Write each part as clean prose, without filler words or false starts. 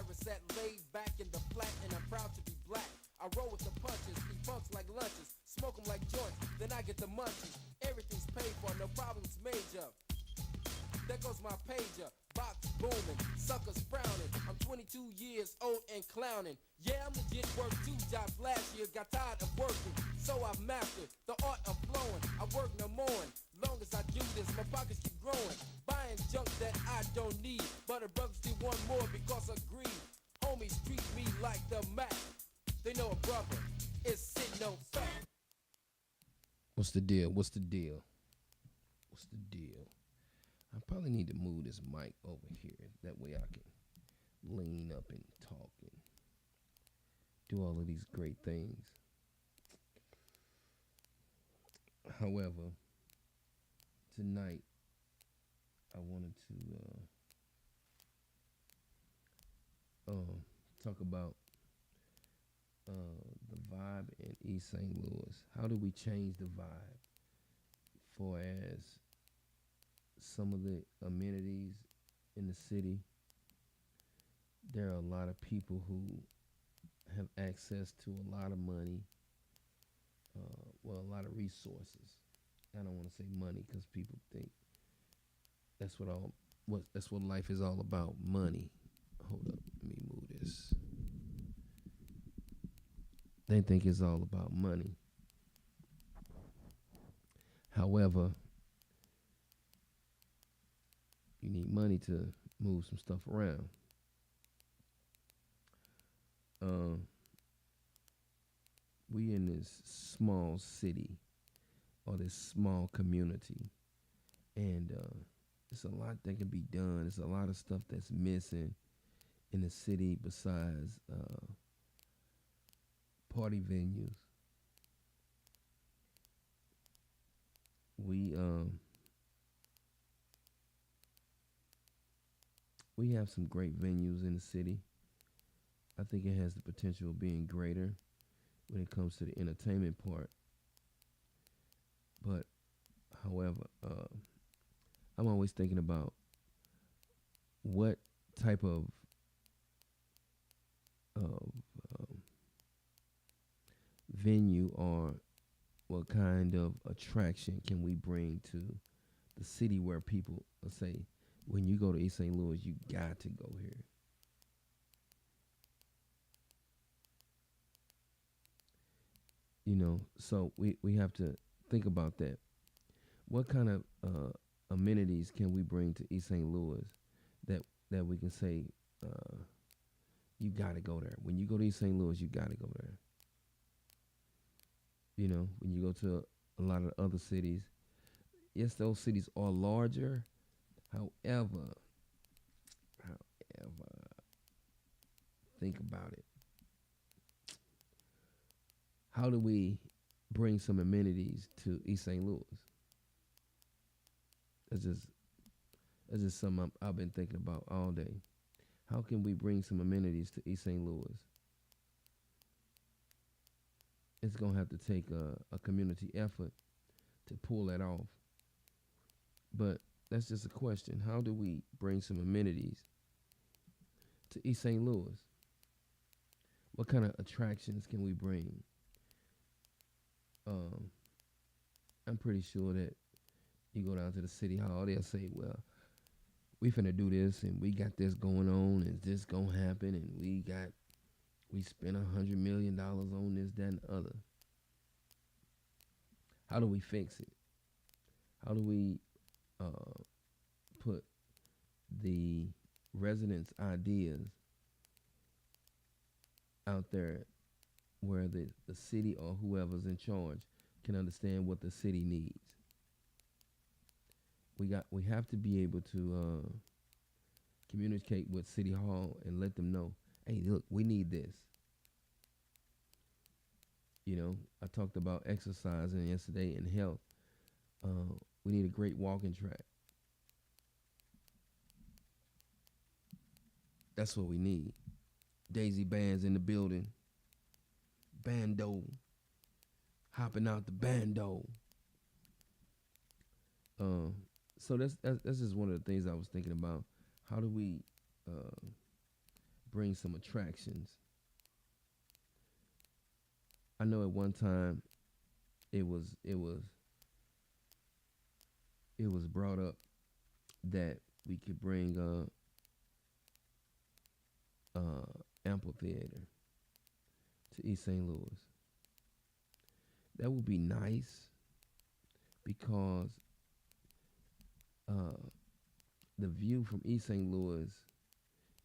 where it's at, laid back in the flat, and I'm proud to be black. I roll with the punches, eat funks like lunches, smoke 'em like joints, then I get the munchies. Everything's paid for, no problems major. There goes my pager, box booming, suckers frowning. I'm 22 years old and clowning. Yeah, I'm legit, worked 2 jobs last year, got tired of working, so I've mastered the art of flowing. I work no more, long as I do this, my pockets keep growing. Buying junk that I don't need, but the brothers still want more because of greed. Homies treat me like the Mac. They know a brother is sitting on fat. What's the deal? What's the deal? What's the deal? I probably need to move this mic over here. That way I can lean up and talk and do all of these great things. However, tonight I wanted to talk about the vibe in East St. Louis. How do we change the vibe for as some of the amenities in the city? There are a lot of people who have access to a lot of money, a lot of resources. I don't want to say money because people think that's what life is all about, money. Hold up, let me move this. They think it's all about money. However, you need money to move some stuff around. We in this small city or this small community, and it's a lot that can be done. There's a lot of stuff that's missing in the city besides party venues. We have some great venues in the city. I think it has the potential of being greater when it comes to the entertainment part. But, however, I'm always thinking about what type of venue or what kind of attraction can we bring to the city where people say, when you go to East St. Louis, you got to go here. So we have to think about that. What kind of amenities can we bring to East St. Louis that we can say, you got to go there. When you go to East St. Louis, you got to go there. When you go to a lot of other cities, yes, those cities are larger. However, think about it. How do we bring some amenities to East St. Louis? That's just something I've been thinking about all day. How can we bring some amenities to East St. Louis? It's going to have to take a community effort to pull that off. But that's just a question. How do we bring some amenities to East St. Louis? What kind of attractions can we bring? I'm pretty sure that you go down to the city hall, they'll say, well, we finna do this and we got this going on and this gonna happen and we spent $100 million on this, that, and the other. How do we fix it? How do we put the residents' ideas out there where the city or whoever's in charge can understand what the city needs? We have to be able to communicate with City Hall and let them know, hey, look, we need this. I talked about exercising yesterday and health. We need a great walking track. That's what we need. Daisy Band's in the building. Bando. Hopping out the bando. So that's just one of the things I was thinking about. How do we bring some attractions. I know at one time it was it was it was brought up that we could bring amphitheater to East St. Louis. That would be nice because uh, the view from East St. Louis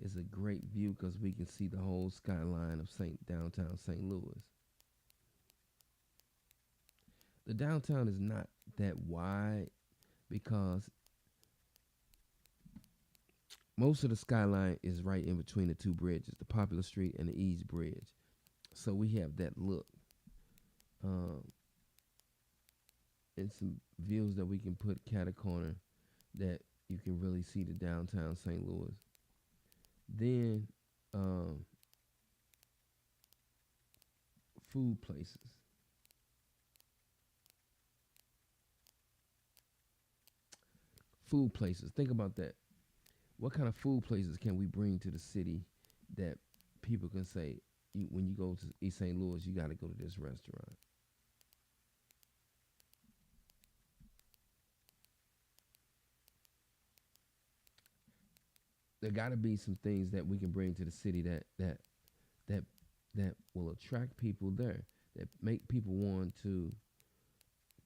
is a great view because we can see the whole skyline of downtown St. Louis. The downtown is not that wide because most of the skyline is right in between the two bridges, the Popular Street and the East Bridge. So we have that look. And some views that we can put cat a corner that you can really see the downtown St. Louis. Then food places. Food places. Think about that. What kind of food places can we bring to the city that people can say, when you go to East St. Louis, you got to go to this restaurant? There got to be some things that we can bring to the city that will attract people there, that make people want to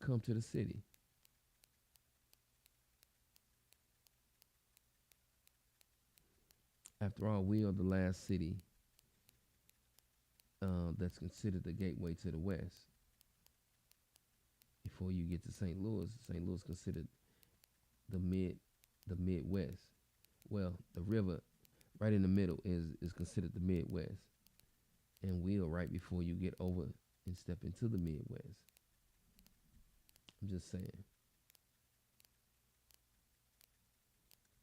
come to the city. After all, we are the last city that's considered the gateway to the West. Before you get to St. Louis, St. Louis considered the Midwest. Well, the river right in the middle is considered the Midwest, and we are right before you get over and step into the Midwest. I'm just saying,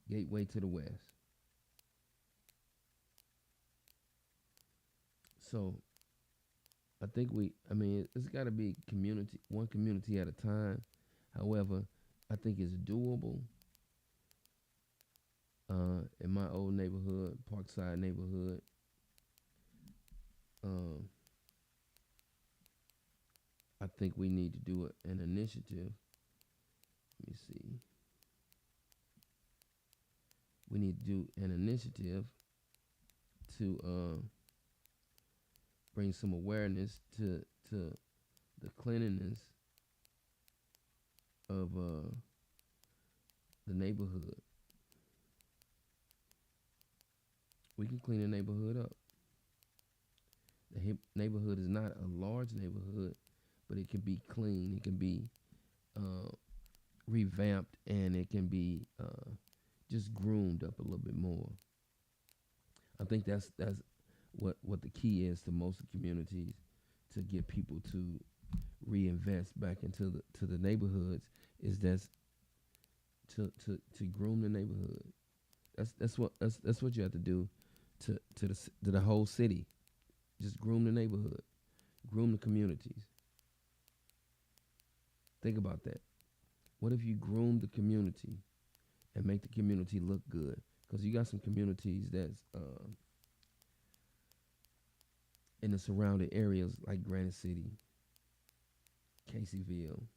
gateway to the West. So I think it's got to be one community at a time. However, I think it's doable. In my old neighborhood, Parkside neighborhood, I think we need to do an initiative. Let me see. We need to do an initiative to bring some awareness to the cleanliness of the neighborhood. We can clean the neighborhood up. The neighborhood is not a large neighborhood, but it can be clean. It can be revamped, and it can be just groomed up a little bit more. I think that's what the key is to most communities, to get people to reinvest back into the neighborhoods, is to groom the neighborhood. That's what you have to do to the whole city. Just groom the neighborhood, groom the communities. Think about that. What if you groom the community and make the community look good? Because you got some communities that's in the surrounding areas like Granite City, Caseyville,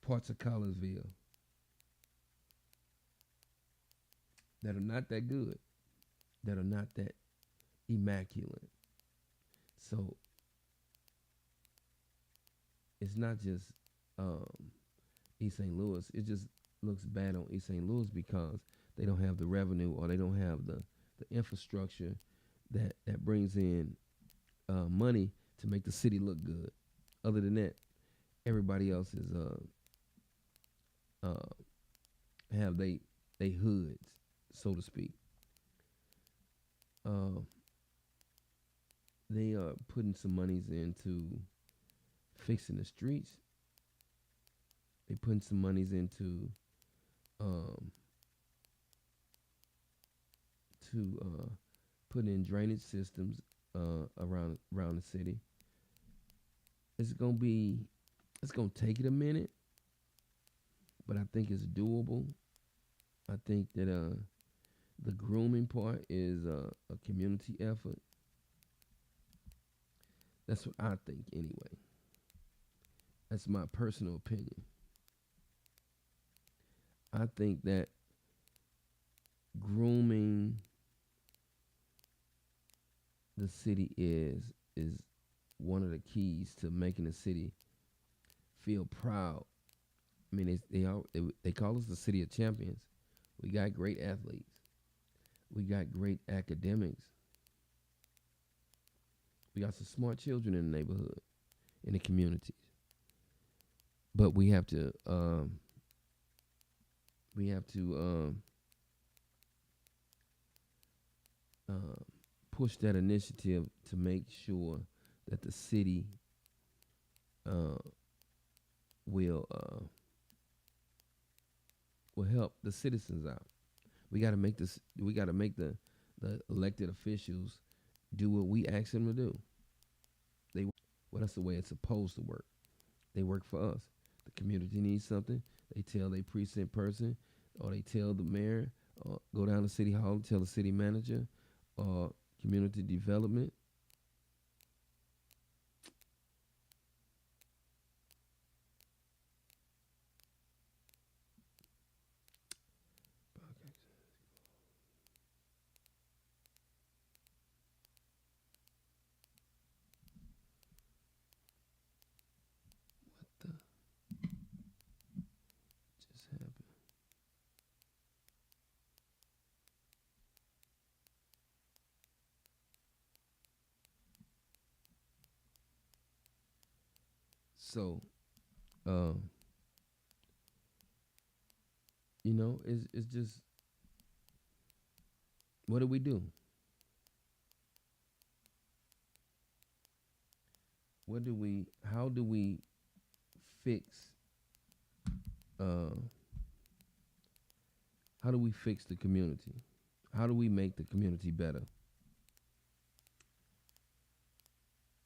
parts of Collinsville, that are not that good, that are not that immaculate. So it's not just East St. Louis. It just looks bad on East St. Louis because they don't have the revenue, or they don't have the infrastructure that brings in money to make the city look good. Other than that, everybody else is have they hoods, so to speak. They are putting some monies into fixing the streets. They putting some monies into put in drainage systems around the city. It's gonna take it a minute, but I think it's doable. I think that the grooming part is a community effort. That's what I think anyway. That's my personal opinion. I think that grooming the city is one of the keys to making the city feel proud. I mean, they call us the city of champions. We got great athletes. We got great academics. We got some smart children in the neighborhood, in the communities. But we have to push that initiative to make sure that the city uh, will help the citizens out. We got to make this. We got to make the elected officials do what we ask them to do. Well, that's the way it's supposed to work. They work for us. The community needs something. They tell their precinct person, or they tell the mayor, or go down to city hall and tell the city manager, or community development. What the just happened? So, um, it's just, what do we do? How do we fix uh how do we fix the community? How do we make the community better?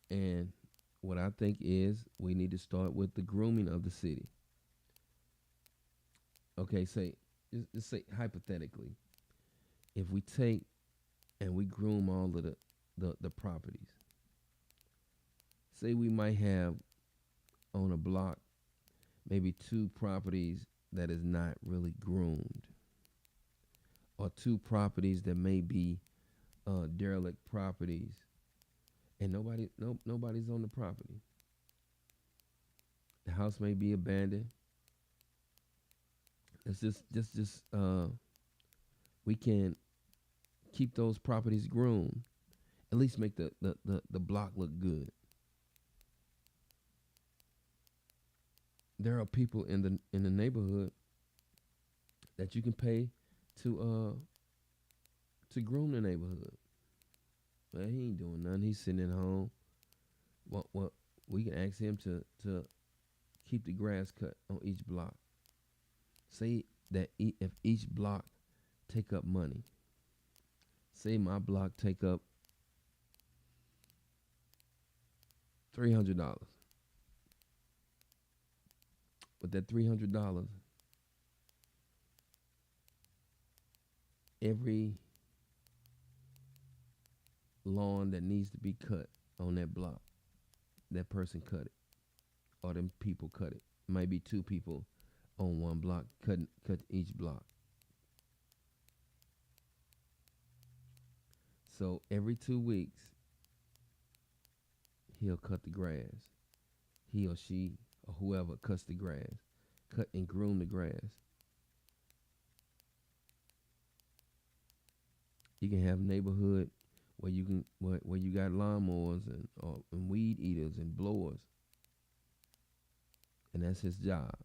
And what I think is we need to start with the grooming of the city. Okay, just say hypothetically, if we take and we groom all of the properties, say we might have on a block maybe two properties that is not really groomed, or two properties that may be derelict properties, and nobody's on the property. The house may be abandoned. It's just we can keep those properties groomed. At least make the block look good. There are people in the neighborhood that you can pay to groom the neighborhood. Well, he ain't doing nothing. He's sitting at home. What we can ask him to keep the grass cut on each block. Say that if each block take up money. Say my block take up $300. But that $300, every lawn that needs to be cut on that block, that person cut it, or them people cut it. It might be two people on one block cut each block. So every 2 weeks, he'll cut the grass. He or she or whoever cuts the grass, cut and groom the grass. You can have neighborhood where you got lawnmowers and weed eaters and blowers, and that's his job.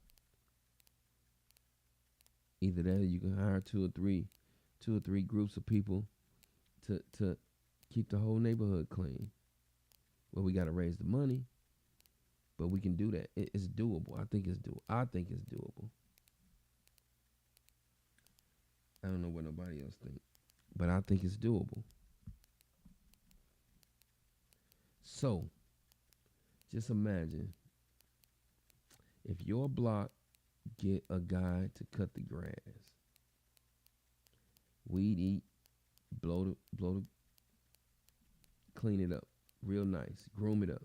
Either that, or you can hire two or three groups of people to keep the whole neighborhood clean. Well, we got to raise the money, but we can do that. It's doable. I think it's doable. I don't know what nobody else thinks, but I think it's doable. So, just imagine if your block get a guy to cut the grass, weed eat, clean it up real nice, groom it up.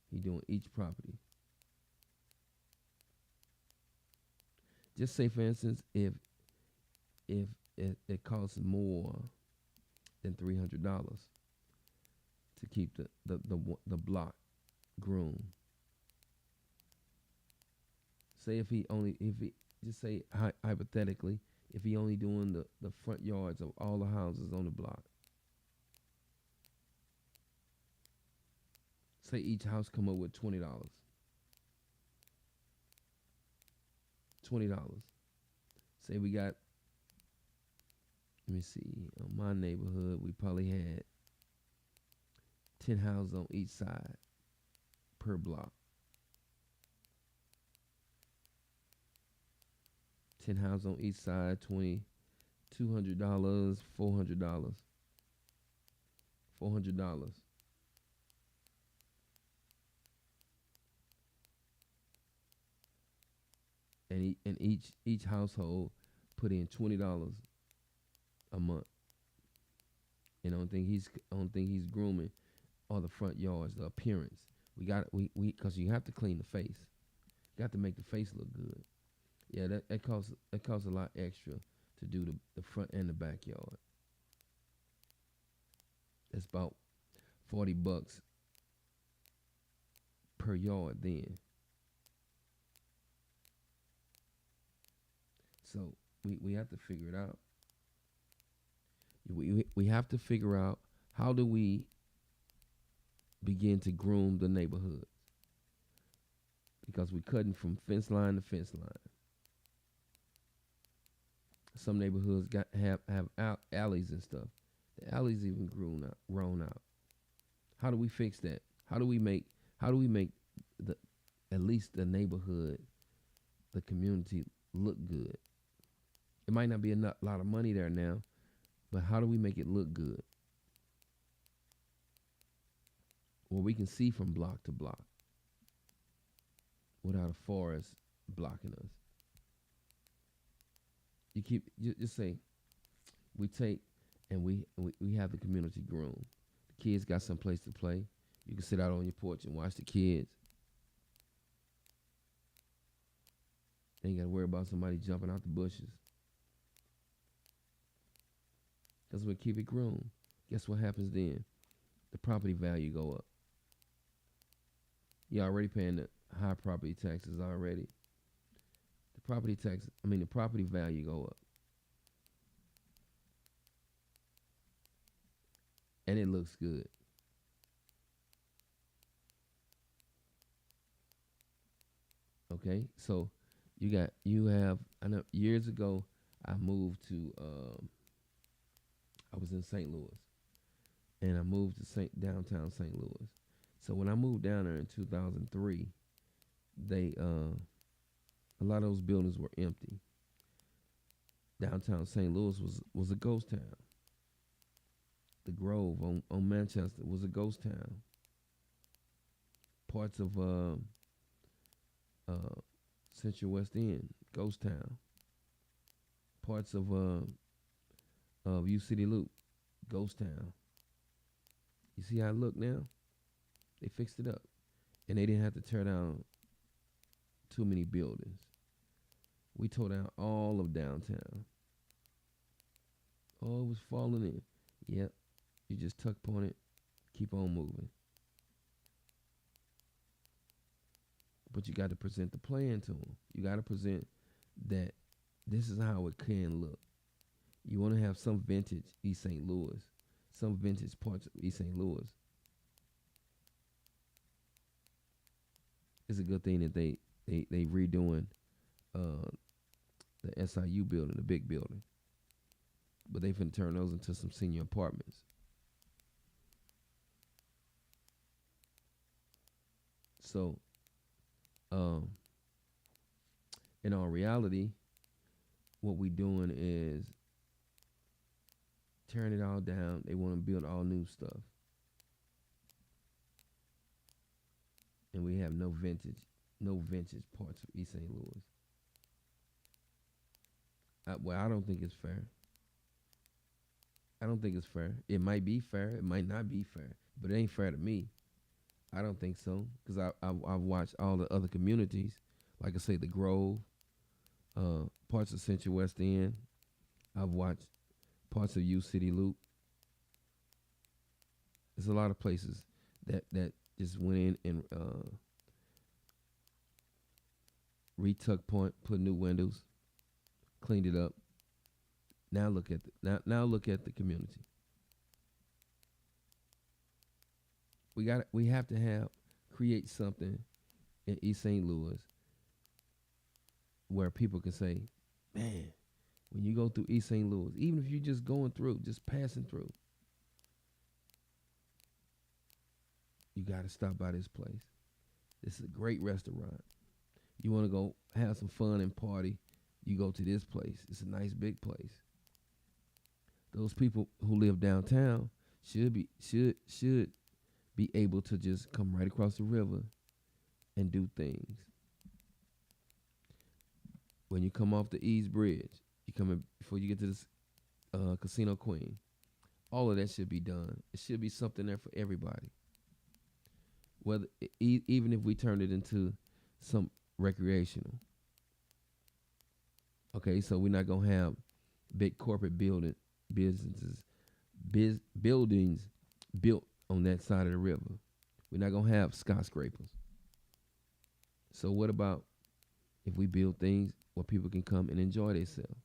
He doing each property. Just say, for instance, if it costs more than $300 to keep the block groomed. Say if he just say hypothetically, if he only doing the front yards of all the houses on the block. Say each house come up with $20. $20. Say we got, let me see, in my neighborhood we probably had 10 houses on each side per block. 10 houses on each side, $200, $400. $400. And each household put in $20 a month. And I don't think he's grooming all the front yards, the appearance. We because you have to clean the face. You got to make the face look good. Yeah, that costs a lot extra to do the front and the backyard. That's about $40 per yard then. So we have to figure it out. We have to figure out, how do we begin to groom the neighborhoods? Because we're cutting from fence line to fence line. Some neighborhoods have alleys and stuff. The alleys even grown out. How do we fix that? How do we make at least the neighborhood, the community look good? It might not be a lot of money there now, but how do we make it look good? Well, we can see from block to block without a forest blocking us. You just say, we take and we have the community groom. The kids got some place to play. You can sit out on your porch and watch the kids. Ain't got to worry about somebody jumping out the bushes. Because we keep it groomed. Guess what happens then? The property value go up. You're already paying the high property taxes already. The property value go up. And it looks good. Okay, so I know years ago I moved to I was in St. Louis, and I moved to downtown St. Louis. So when I moved down there in 2003, a lot of those buildings were empty. Downtown St. Louis was a ghost town. The Grove on Manchester was a ghost town. Parts of Central West End, ghost town. Parts of U City Loop, ghost town. You see how it look now? They fixed it up, and they didn't have to tear down too many buildings. We tore down all of downtown. Oh, it was falling in. Yep, you just tuck on it, keep on moving. But you got to present the plan to them. You got to present that this is how it can look. You want to have some vintage East St. Louis, some vintage parts of East St. Louis. It's a good thing that they redoing the SIU building, the big building. But they finna turn those into some senior apartments. So, in all reality, what we doing is tearing it all down. They want to build all new stuff. And we have no vintage parts of East St. Louis. I don't think it's fair. I don't think it's fair. It might be fair. It might not be fair, but it ain't fair to me. I don't think so because I've watched all the other communities, like I say, the Grove, parts of Central West End. I've watched parts of U City Loop. There's a lot of places that just went in and retuck point, put new windows, cleaned it up. Now look at now look at the community. We have to create something in East St. Louis where people can say, man, when you go through East St. Louis, even if you're just going through, just passing through, you got to stop by this place. This is a great restaurant. You want to go have some fun and party, you go to this place. It's a nice big place. Those people who live downtown should be able to just come right across the river and do things. When you come off the East Bridge, you come in before you get to this Casino Queen. All of that should be done. It should be something there for everybody. Whether even if we turn it into some recreational. Okay, so we're not gonna have big corporate buildings built on that side of the river. We're not gonna have skyscrapers. So what about if we build things where people can come and enjoy themselves?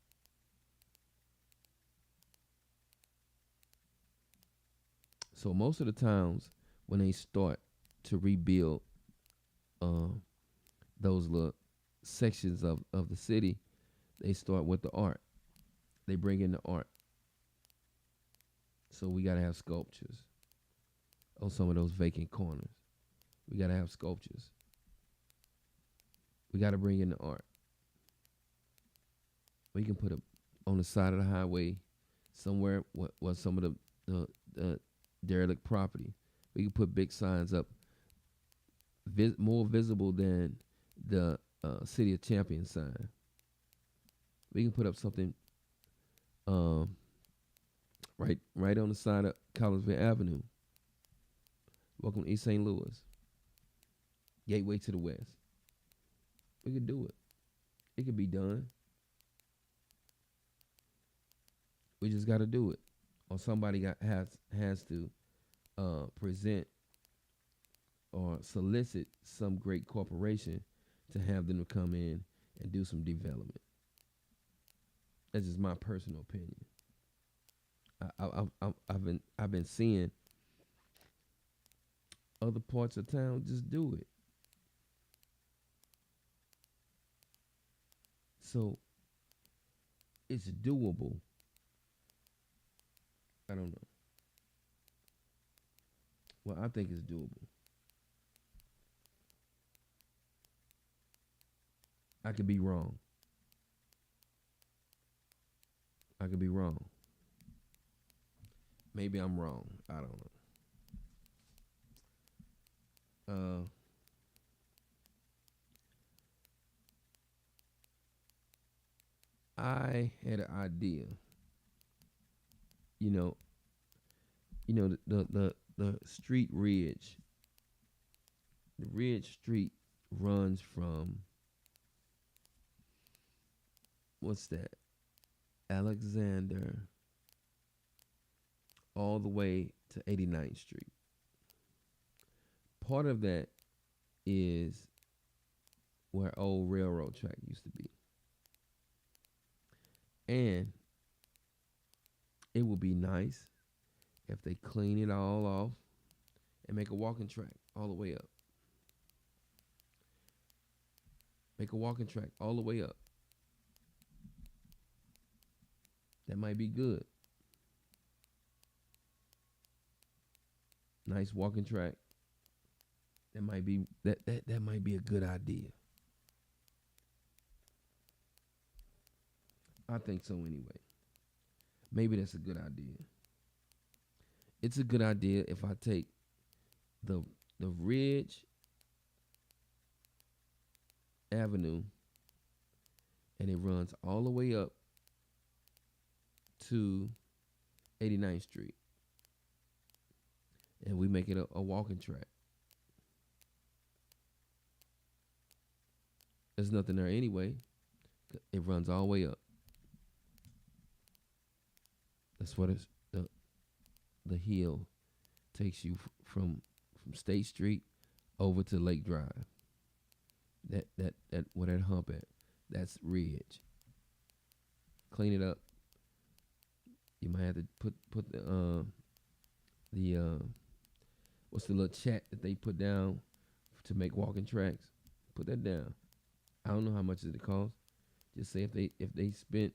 So most of the towns, when they start to rebuild those little sections of the city, they start with the art. They bring in the art. So we got to have sculptures on some of those vacant corners. We got to have sculptures. We got to bring in the art. We can put it on the side of the highway somewhere where some of the derelict property. We can put big signs up, more visible than the City of Champions sign. We can put up something right on the side of Collinsville Avenue. Welcome to East St. Louis. Gateway to the West. We could do it. It could be done. We just got to do it. Or somebody has to present or solicit some great corporation to have them to come in and do some development. That's just my personal opinion. I've been seeing other parts of town just do it. So it's doable. I don't know. Well, I think it's doable. I could be wrong. I could be wrong. Maybe I'm wrong. I don't know. I had an idea. You know, the street Ridge. The Ridge Street runs from what's that? Alexander all the way to 89th Street. Part of that is where old railroad track used to be. And it would be nice if they clean it all off and make a walking track all the way up. Make a walking track all the way up. That might be good. Nice walking track. That might be that might be a good idea. I think so anyway. Maybe that's a good idea. It's a good idea if I take the Ridge Avenue and it runs all the way up to 89th Street, and we make it a walking track. There's nothing there anyway. It runs all the way up. That's what it's the hill takes you from State Street over to Lake Drive. That where that hump at, that's Ridge. Clean it up. You might have to put the what's the little chat that they put down to make walking tracks? Put that down. I don't know how much it costs. Just say if they spent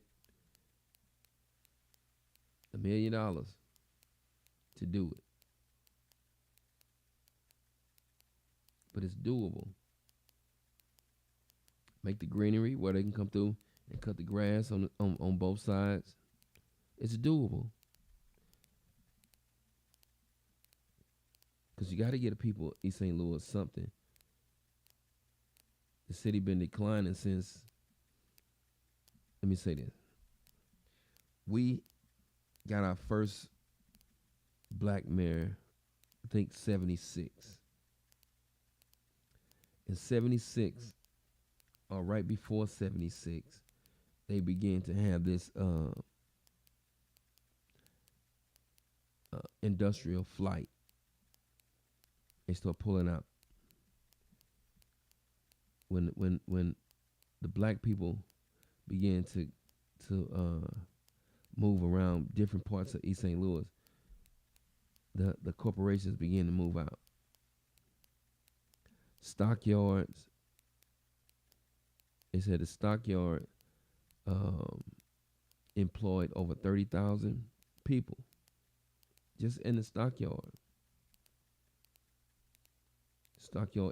$1 million to do it. But it's doable. Make the greenery where they can come through and cut the grass on both sides. It's doable. Because you got to get the people East St. Louis something. The city been declining since, let me say this. We got our first black mayor, I think 76. In 76, or right before 76, they began to have this industrial flight. They start pulling out. When the black people began to move around different parts of East St. Louis, the corporations began to move out. Stockyards. They said the stockyard employed over 30,000 people just in the stockyard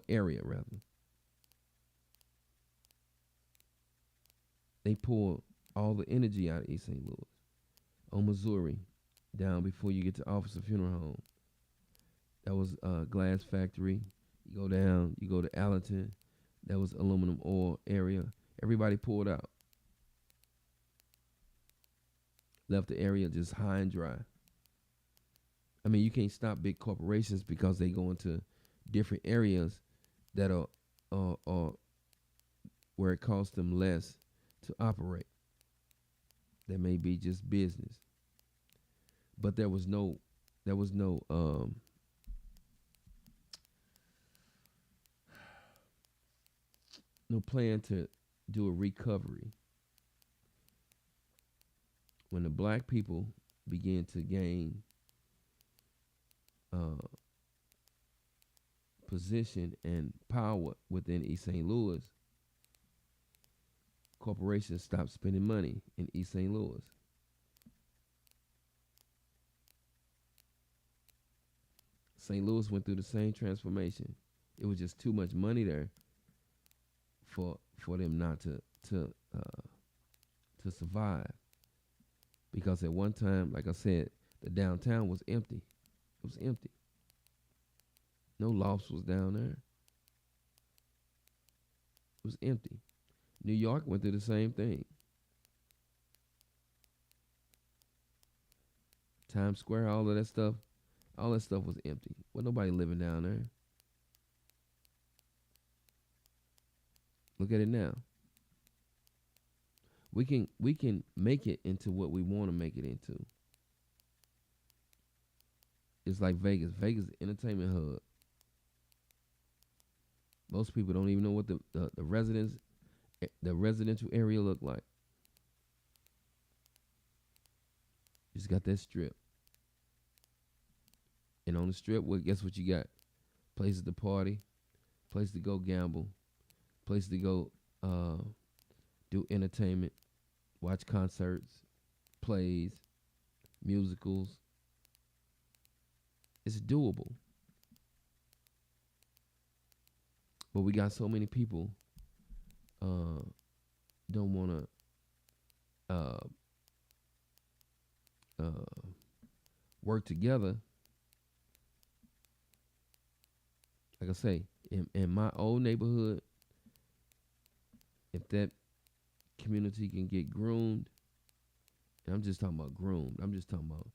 area, rather. They pull all the energy out of East St. Louis. On Missouri, down before you get to Officer Funeral Home. That was a glass factory. You go down, you go to Allenton. That was aluminum oil area. Everybody pulled out. Left the area just high and dry. I mean, you can't stop big corporations because they go into different areas that are where it costs them less to operate. That may be just business. But there was no plan to do a recovery. When the black people began to gain position and power within East St. Louis, corporations stopped spending money in East St. Louis. St. Louis went through the same transformation. It was just too much money there for them not to survive. Because at one time, like I said, the downtown was empty. It was empty. No lofts was down there. It was empty. New York went through the same thing. Times Square, all that stuff was empty. Wasn't nobody living down there. Look at it now. We can make it into what we want to make it into. It's like Vegas. Vegas is an entertainment hub. Most people don't even know what the residential area look like. Just got that strip. And on the strip, well, guess what you got? Places to party, place to go gamble, place to go do entertainment, watch concerts, plays, musicals. It's doable. But we got so many people don't want to work together. Like I say, in my old neighborhood, if that community can get groomed, and I'm just talking about groomed, I'm just talking about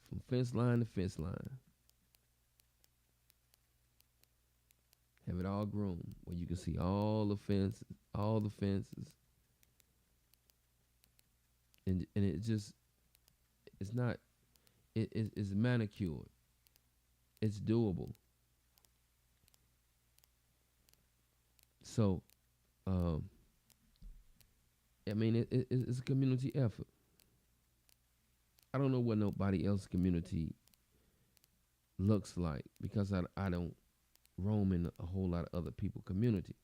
from fence line to fence line. Have it all groomed where you can see all the fences, and it's not, it's manicured. It's doable. So, I mean, it's a community effort. I don't know what nobody else's community looks like because I don't roam in a whole lot of other people's community.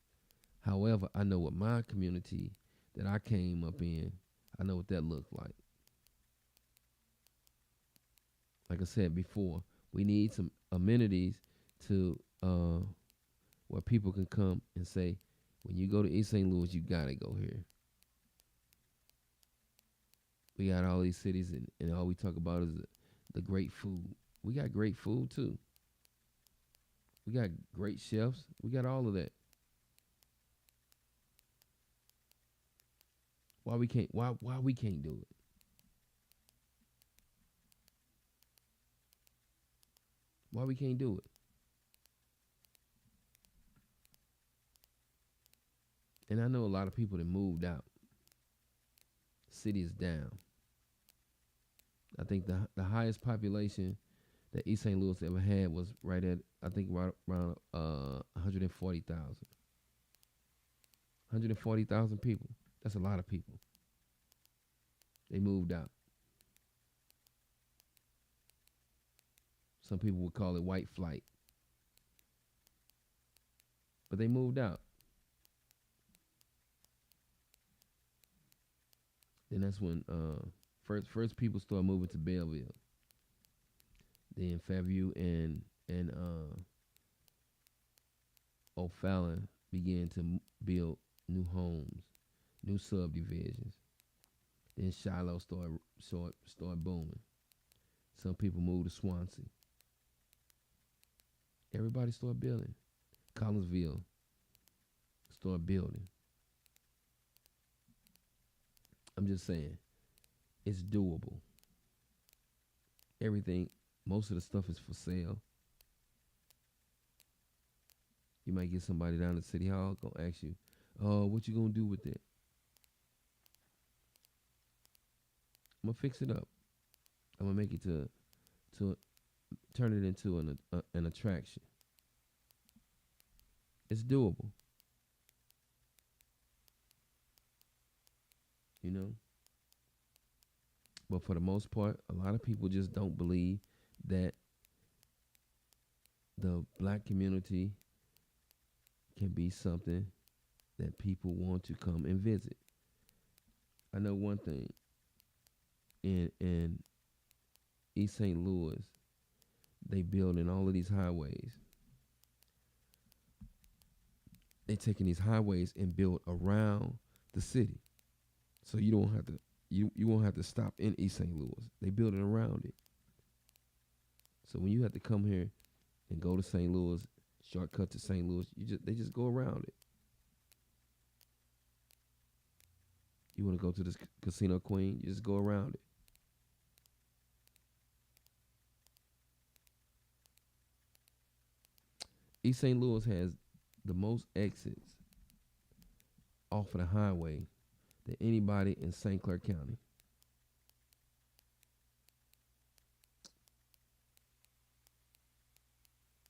However, I know what my community that I came up in, I know what that looked like. Like I said before, we need some amenities to where people can come and say, when you go to East St. Louis, you gotta go here. We got all these cities, and all we talk about is the great food. We got great food too. We got great chefs. We got all of that. Why we can't? Why we can't do it? Why we can't do it? And I know a lot of people that moved out. City is down. I think the highest population that East St. Louis ever had was right at, I think, right around 140,000. 140,000 people. That's a lot of people. They moved out. Some people would call it white flight. But they moved out. Then that's when first people started moving to Belleville. Then Fairview and O'Fallon began to build new homes, new subdivisions. Then Shiloh started booming. Some people moved to Swansea. Everybody started building. Collinsville started building. I'm just saying, it's doable. Everything, most of the stuff is for sale. You might get somebody down at City Hall gonna ask you, "Oh, what you gonna do with it?" I'm gonna fix it up. I'm gonna make it to turn it into an attraction. It's doable. You know? But for the most part, a lot of people just don't believe that the black community can be something that people want to come and visit. I know one thing. In East St. Louis, they building all of these highways. They taking these highways and build around the city. So you don't have to you won't have to stop in East St. Louis. They building around it. So when you have to come here and go to St. Louis, shortcut to St. Louis, they just go around it. You want to go to this Casino Queen, you just go around it. East St. Louis has the most exits off of the highway than anybody in St. Clair County.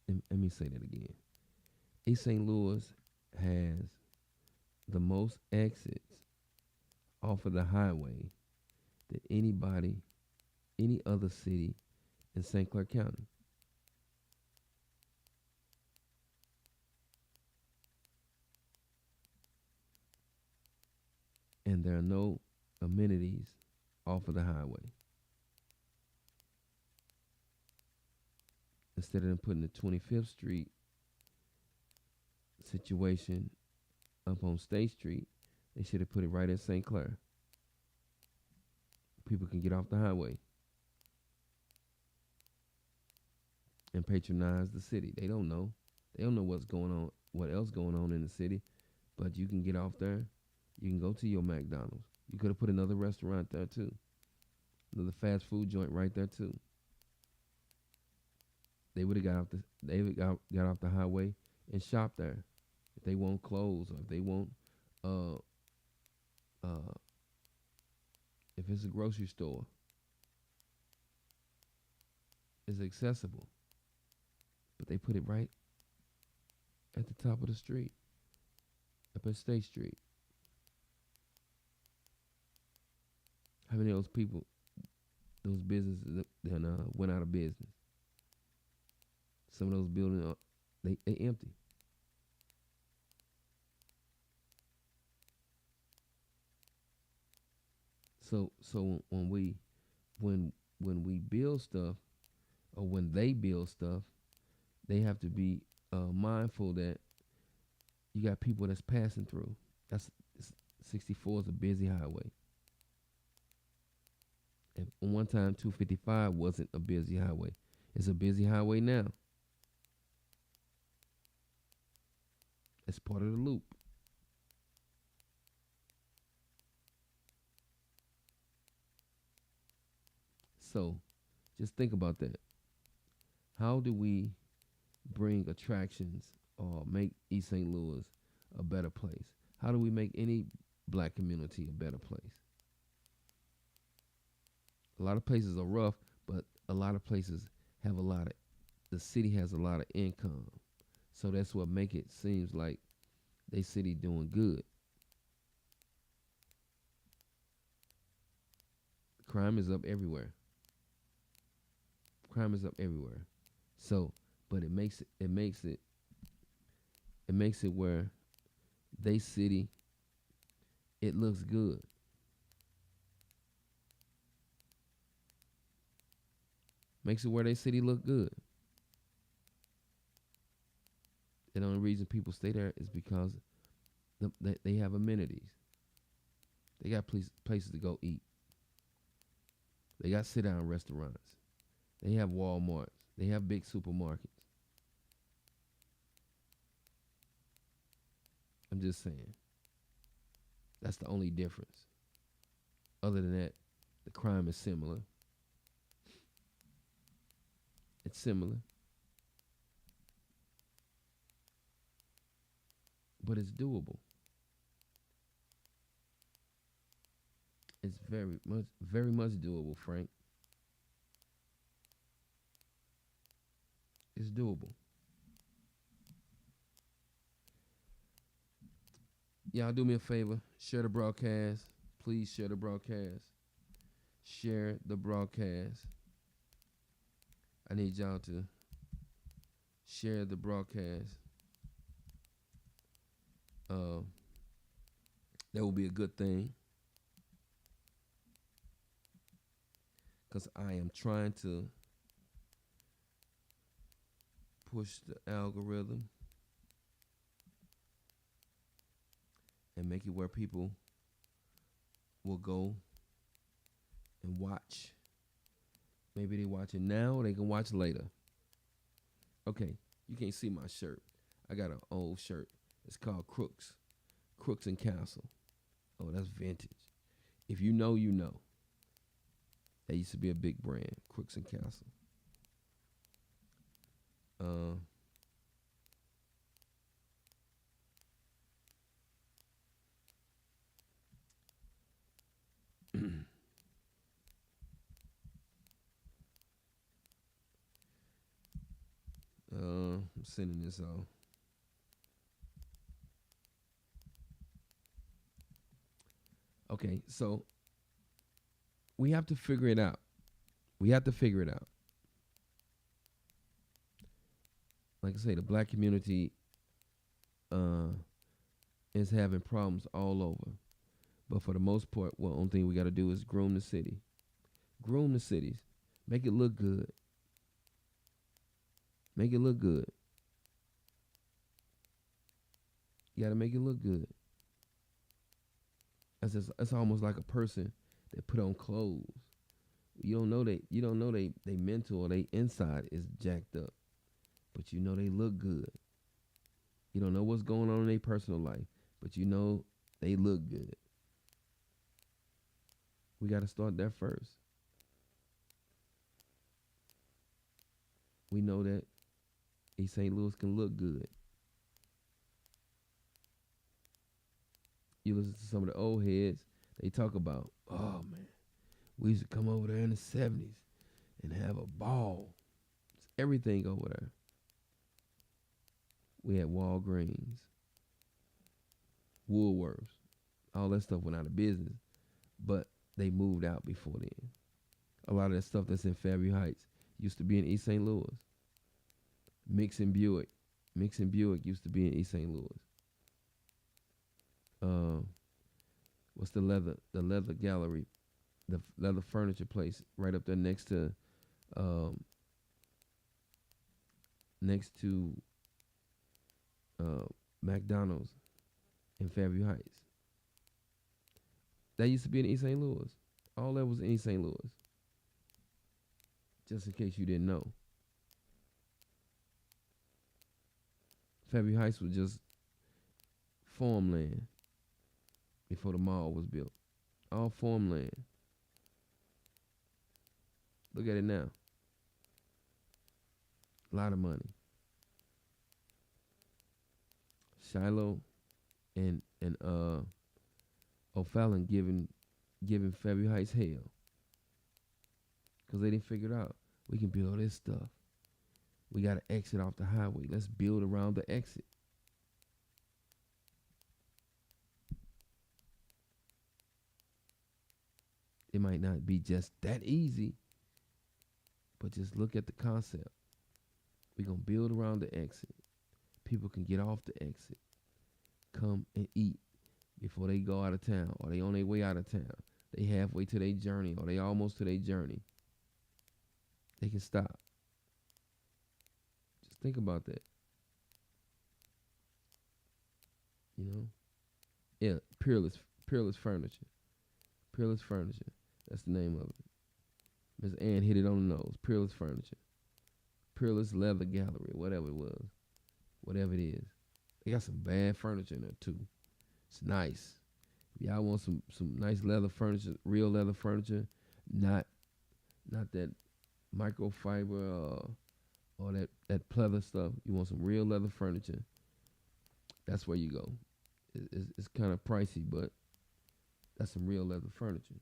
And let me say that again. East St. Louis has the most exits off of the highway than any other city in St. Clair County. And there are no amenities off of the highway. Instead of them putting the 25th Street situation up on State Street, they should have put it right at St. Clair. People can get off the highway and patronize the city. They don't know. They don't know what's going on, what else going on in the city, but you can get off there. You can go to your McDonald's. You could have put another restaurant there too. Another fast food joint right there too. They would have got off the highway and shopped there. If they want clothes or if they want uh uh if it's a grocery store, it's accessible. But they put it right at the top of the street, up at State Street. How many of those people, those businesses, then went out of business? Some of those buildings, they empty. So when we build stuff, or when they build stuff, they have to be mindful that you got people that's passing through. That's 64 is a busy highway. And one time 255 wasn't a busy highway. It's a busy highway now. It's part of the loop. So just think about that. How do we bring attractions or make East St. Louis a better place? How do we make any black community a better place? A lot of places are rough, but a lot of places have the city has a lot of income. So that's what make it seems like they city doing good. Crime is up everywhere. Crime is up everywhere. So, but it makes it where they city, it looks good. Makes it where they city look good. And the only reason people stay there is because they have amenities. They got places to go eat. They got sit-down restaurants. They have Walmarts. They have big supermarkets. I'm just saying. That's the only difference. Other than that, the crime is similar. It's similar. But it's doable. It's very much doable, Frank. It's doable. Y'all do me a favor. Share the broadcast. Please share the broadcast. Share the broadcast. I need y'all to share the broadcast. That will be a good thing. Because I am trying to push the algorithm and make it where people will go and watch. Maybe they watch it now or they can watch later. Okay, you can't see my shirt. I got an old shirt. It's called Crooks and Castle. Oh, that's vintage. If you know, you know. That used to be a big brand, Crooks and Castle. I'm sending this off. Okay, so we have to figure it out. Like I say, the black community is having problems all over. But for the most part, the only thing we got to do is groom the city. Groom the cities. Make it look good. Make it look good. You got to make it look good. It's almost like a person that put on clothes. You don't know they mental or they inside is jacked up. But you know they look good. You don't know what's going on in their personal life, but you know they look good. We got to start there first. we know that East St. Louis can look good. You listen to some of the old heads, they talk about, oh man, we used to come over there in the 70s and have a ball. It's everything over there. We had Walgreens, Woolworths, all that stuff went out of business, but they moved out before then. A lot of that stuff that's in Fairview Heights used to be in East St. Louis. Mixon Buick used to be in East St. Louis. What's the leather gallery, the leather furniture place right up there next to McDonald's in Fairview Heights. That used to be in East St. Louis. All that was in East St. Louis. Just in case you didn't know. Fairview Heights was just farmland before the mall was built. All farmland. Look at it now. A lot of money. Shiloh and O'Fallon giving Fairview Heights hell. Because they didn't figure it out. We can build this stuff. We got to exit off the highway. Let's build around the exit. It might not be just that easy, but just look at the concept. We're going to build around the exit. People can get off the exit, come and eat before they go out of town, or they on their way out of town. They halfway to their journey, or they almost to their journey. They can stop. Just think about that. You know? Yeah, Peerless Furniture. Peerless Furniture. That's the name of it. Miss Ann hit it on the nose. Peerless Furniture. Peerless Leather Gallery, whatever it was. Whatever it is. They got some bad furniture in there too. It's nice. If y'all want some nice leather furniture, real leather furniture, not that microfiber or that pleather stuff. You want some real leather furniture, that's where you go. It's kind of pricey, but that's some real leather furniture.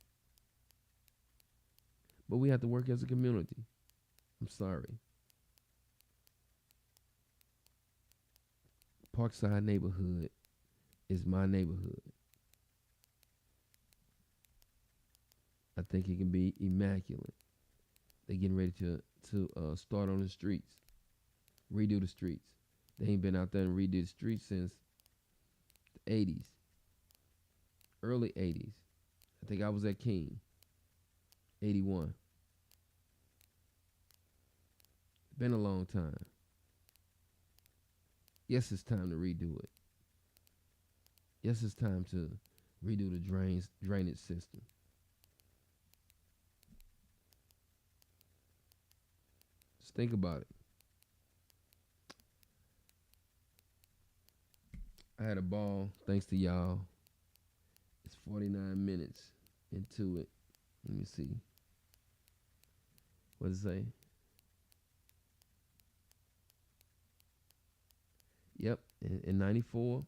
But we have to work as a community. I'm sorry. Parkside neighborhood is my neighborhood. I think it can be immaculate. They're getting ready to start on the streets, redo the streets. They ain't been out there and redo the streets since the 80s, early 80s. I think I was at King, 81. Been a long time. Yes, it's time to redo it. Yes, it's time to redo the drainage system. Just think about it. I had a ball, thanks to y'all. It's 49 minutes into it. Let me see. What does it say? Yep, in 94,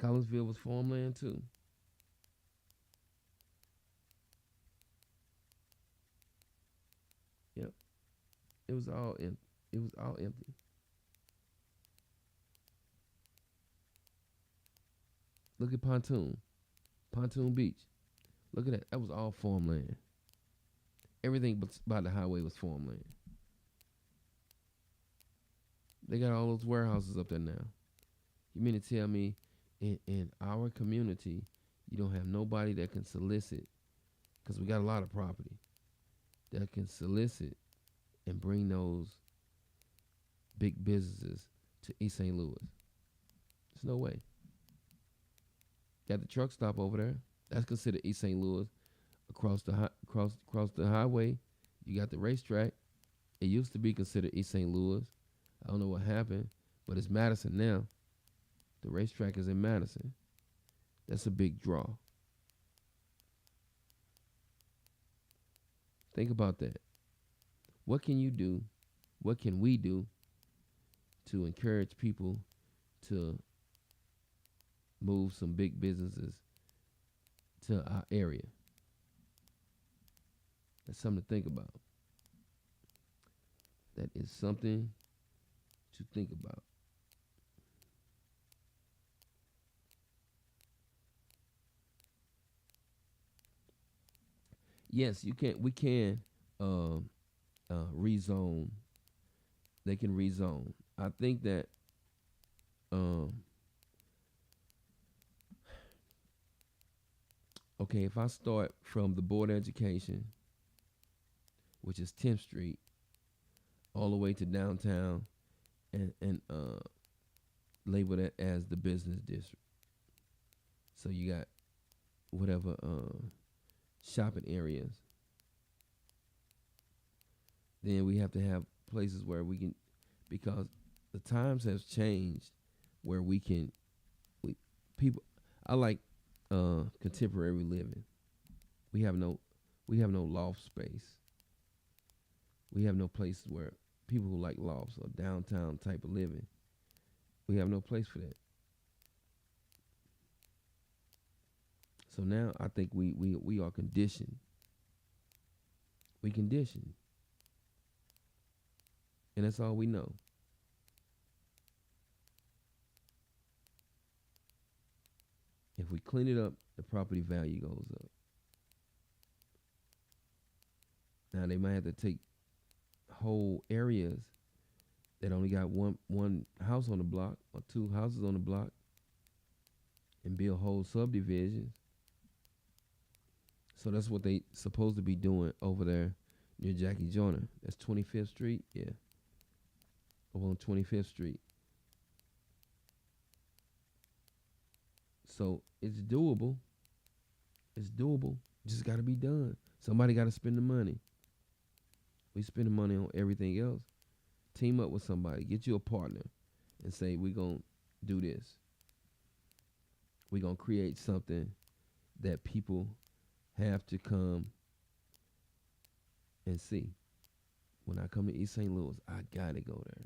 Collinsville was farmland too. Yep, it was all empty. It was all empty. Look at Pontoon Beach. Look at that. That was all farmland. Everything by the highway was farmland. They got all those warehouses up there now. You mean to tell me in our community, you don't have nobody that can solicit, because we got a lot of property, that can solicit and bring those big businesses to East St. Louis? There's no way. Got the truck stop over there. That's considered East St. Louis. Across the highway, you got the racetrack. It used to be considered East St. Louis. I don't know what happened, but it's Madison now. The racetrack is in Madison. That's a big draw. Think about that. What can you do What can we do to encourage people to move some big businesses to our area? That's something to think about. That is something to think about. Yes, you can. We can rezone. They can rezone. I think that um, okay, if I start from the Board of Education, which is 10th Street, all the way to downtown, and label that as the business district. So you got whatever shopping areas. Then we have to have places where we can, because the times has changed, where we can, people. I like contemporary living. We have no loft space. We have no place where people who like lofts or downtown type of living. We have no place for that. So now I think we are conditioned. We conditioned. And that's all we know. If we clean it up, the property value goes up. Now they might have to take whole areas that only got one house on the block or two houses on the block and build whole subdivisions. So that's what they supposed to be doing over there near Jackie Joyner. That's 25th Street, yeah. Over on 25th Street. So it's doable. It's doable. Just got to be done. Somebody got to spend the money. We spend the money on everything else. Team up with somebody. Get you a partner and say, we're going to do this. We're going to create something that people have to come and see. When I come to East St. Louis, I got to go there.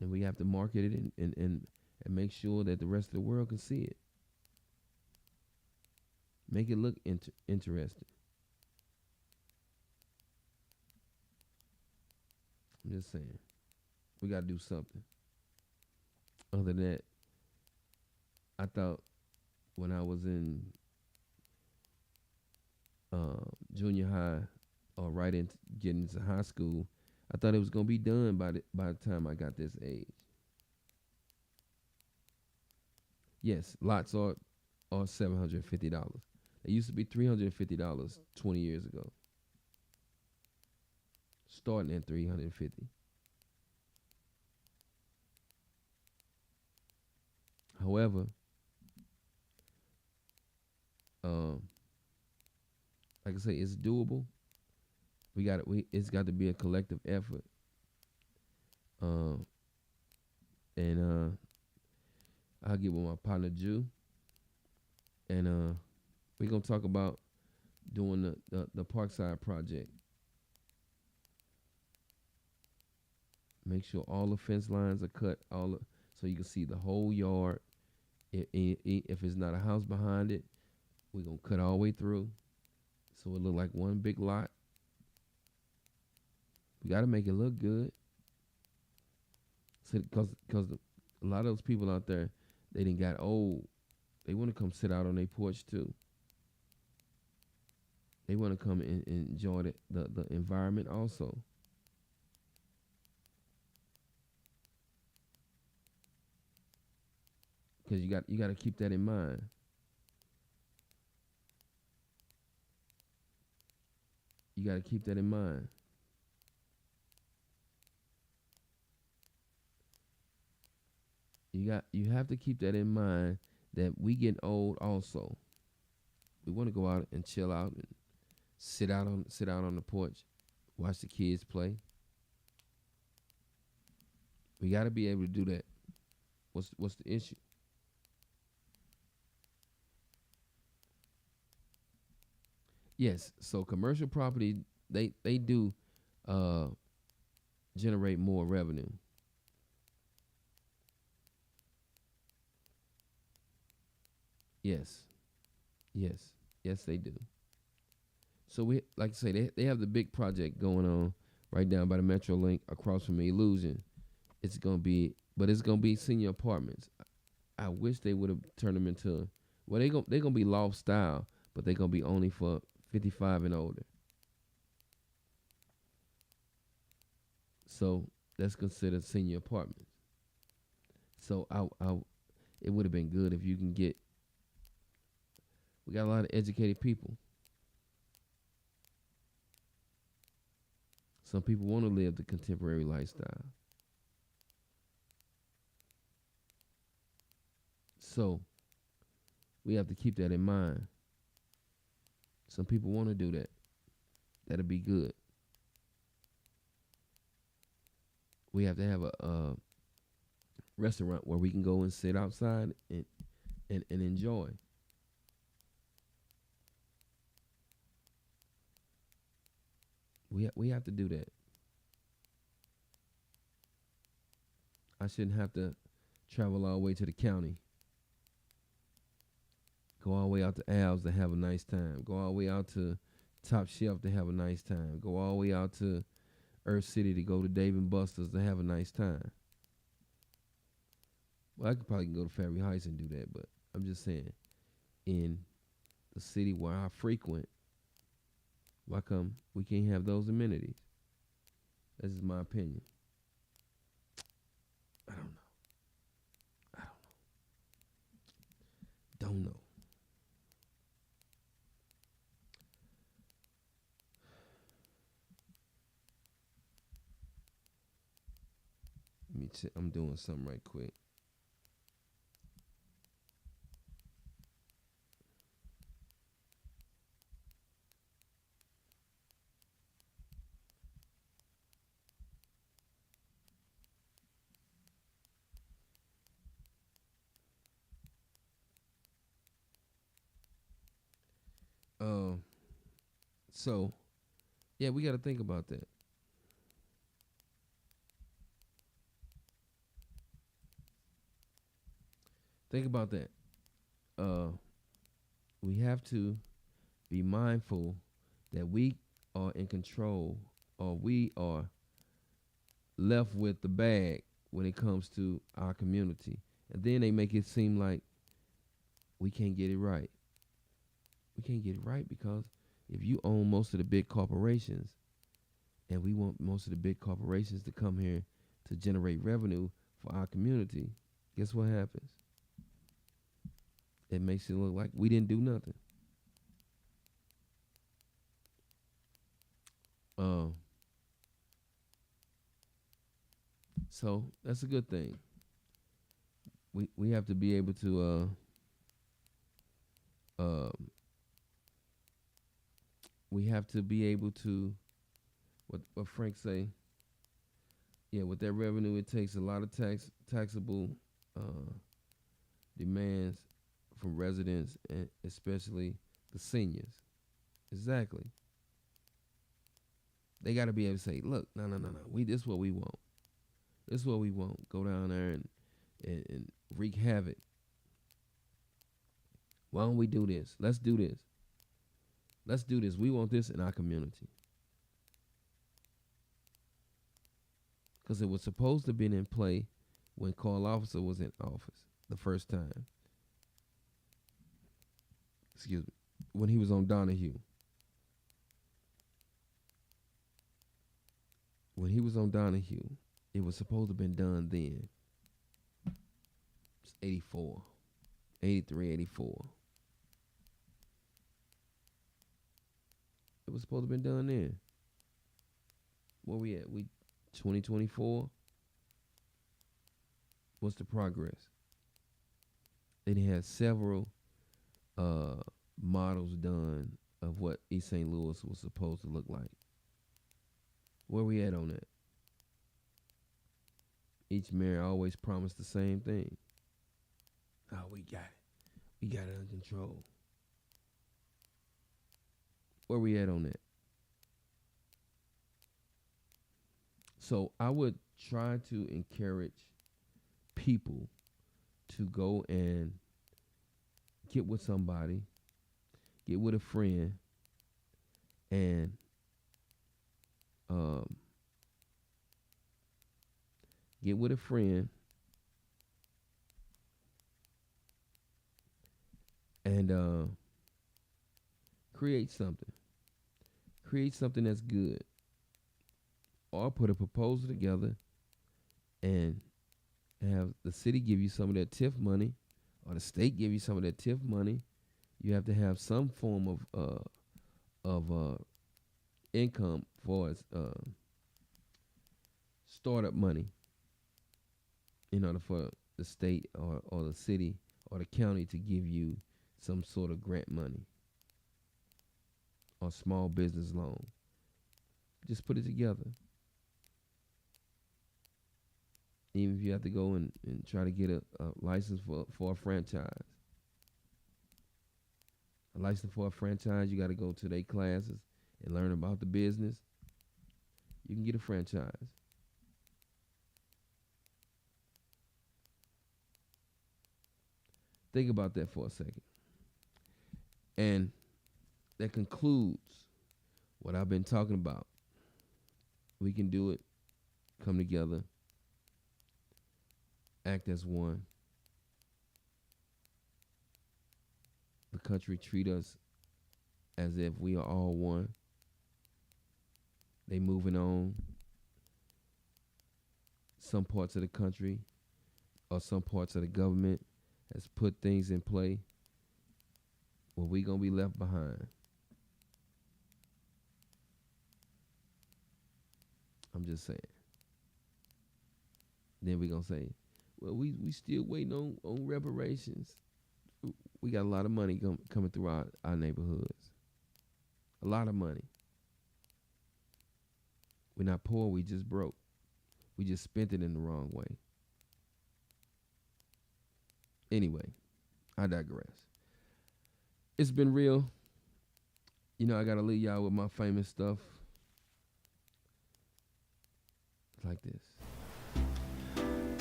And we have to market it and make sure that the rest of the world can see it. Make it look interesting. I'm just saying. We got to do something. Other than that, I thought when I was in junior high or right into getting into high school, I thought it was going to be done by the time I got this age. Yes, lots are $750. They used to be $350 20 years ago. Starting at $350. However, like I say, it's doable. It's got to be a collective effort. And I'll get with my partner Jew, and we're gonna talk about doing the Parkside project. Make sure all the fence lines are cut, so you can see the whole yard. If it's not a house behind it, we're gonna cut all the way through, so it look like one big lot. We gotta make it look good, so because a lot of those people out there, they done got old. They want to come sit out on their porch too. They want to come and enjoy the environment also. Because you got to keep that in mind. You got to keep that in mind. You have to keep that in mind, that we get old also. We want to go out and chill out and sit out on the porch, watch the kids play. We got to be able to do that. What's the issue? Yes, so commercial property, they do uh, generate more revenue. Yes, yes, yes, they do. So we, like I say, they have the big project going on right down by the Metro Link across from Illusion. It's gonna be, but it's gonna be senior apartments. I wish they would have turned them into, well, they gonna be loft style, but they gonna be only for 55 and older. So that's considered senior apartments. So it would have been good if you can get. We got a lot of educated people. Some people want to live the contemporary lifestyle. So we have to keep that in mind. Some people want to do that. That'll be good. We have to have a restaurant where we can go and sit outside and enjoy. We have to do that. I shouldn't have to travel all the way to the county. Go all the way out to Al's to have a nice time. Go all the way out to Top Shelf to have a nice time. Go all the way out to Earth City to go to Dave and Buster's to have a nice time. Well, I could probably go to Fairview Heights and do that, but I'm just saying, in the city where I frequent, why come we can't have those amenities? That's just my opinion. I don't know. I don't know. Let me check. I'm doing something right quick. Um, so yeah, we got to think about that. Think about that. Uh, we have to be mindful that we are in control, or we are left with the bag when it comes to our community. And then they make it seem like we can't get it right. We can't get it right because if you own most of the big corporations, and we want most of the big corporations to come here to generate revenue for our community, guess what happens? It makes it look like we didn't do nothing. So that's a good thing. We have to be able to we have to be able to, what Frank say, yeah, with that revenue it takes a lot of taxable demands from residents, and especially the seniors. Exactly. They got to be able to say, look, no. This is what we want. This is what we want. Go down there and wreak havoc. Why don't we do this? Let's do this. Let's do this. We want this in our community. Because it was supposed to have been in play when Carl Officer was in office the first time. Excuse me. When he was on Donahue. When he was on Donahue, it was supposed to have been done then. It's 84. 83, 84. It was supposed to have been done then. Where we at? We 2024. What's the progress? They had several models done of what East St. Louis was supposed to look like. Where we at on that? Each mayor always promised the same thing. Oh, we got it. We got it under control. Where we at on that? So I would try to encourage people to go and get with somebody, get with a friend, and get with a friend and create something. Create something that's good. Or put a proposal together and have the city give you some of that TIF money, or the state give you some of that TIF money. You have to have some form of income for startup money in order for the state or the city or the county to give you some sort of grant money or small business loan. Just put it together. Even if you have to go and try to get a license for a franchise. A license for a franchise, you got to go to their classes and learn about the business. You can get a franchise. Think about that for a second. And that concludes what I've been talking about. We can do it. Come together. Act as one. The country treat us as if we are all one. They moving on. Some parts of the country or some parts of the government has put things in play where we gonna be left behind. I'm just saying. Then we gonna say, well, we still waiting on reparations. We got a lot of money coming through our neighborhoods. A lot of money. We're not poor, we just broke. We just spent it in the wrong way. Anyway, I digress. It's been real. You know, I got to leave y'all with my famous stuff. Like this.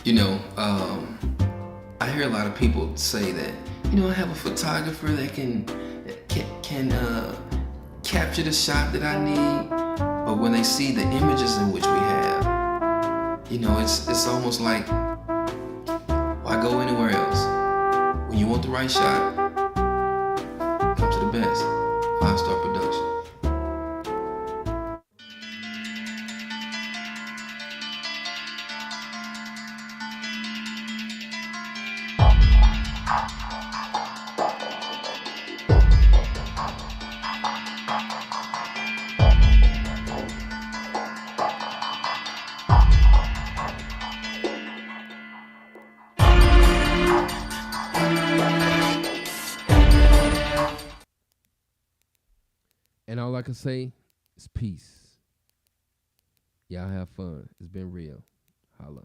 You know, I hear a lot of people say that, you know, I have a photographer that can capture the shot that I need, but when they see the images in which we have, you know, it's almost like, why go anywhere else? When you want the right shot, come to the best. 5-Star Production. And all I can say is peace. Y'all have fun. It's been real. Holla.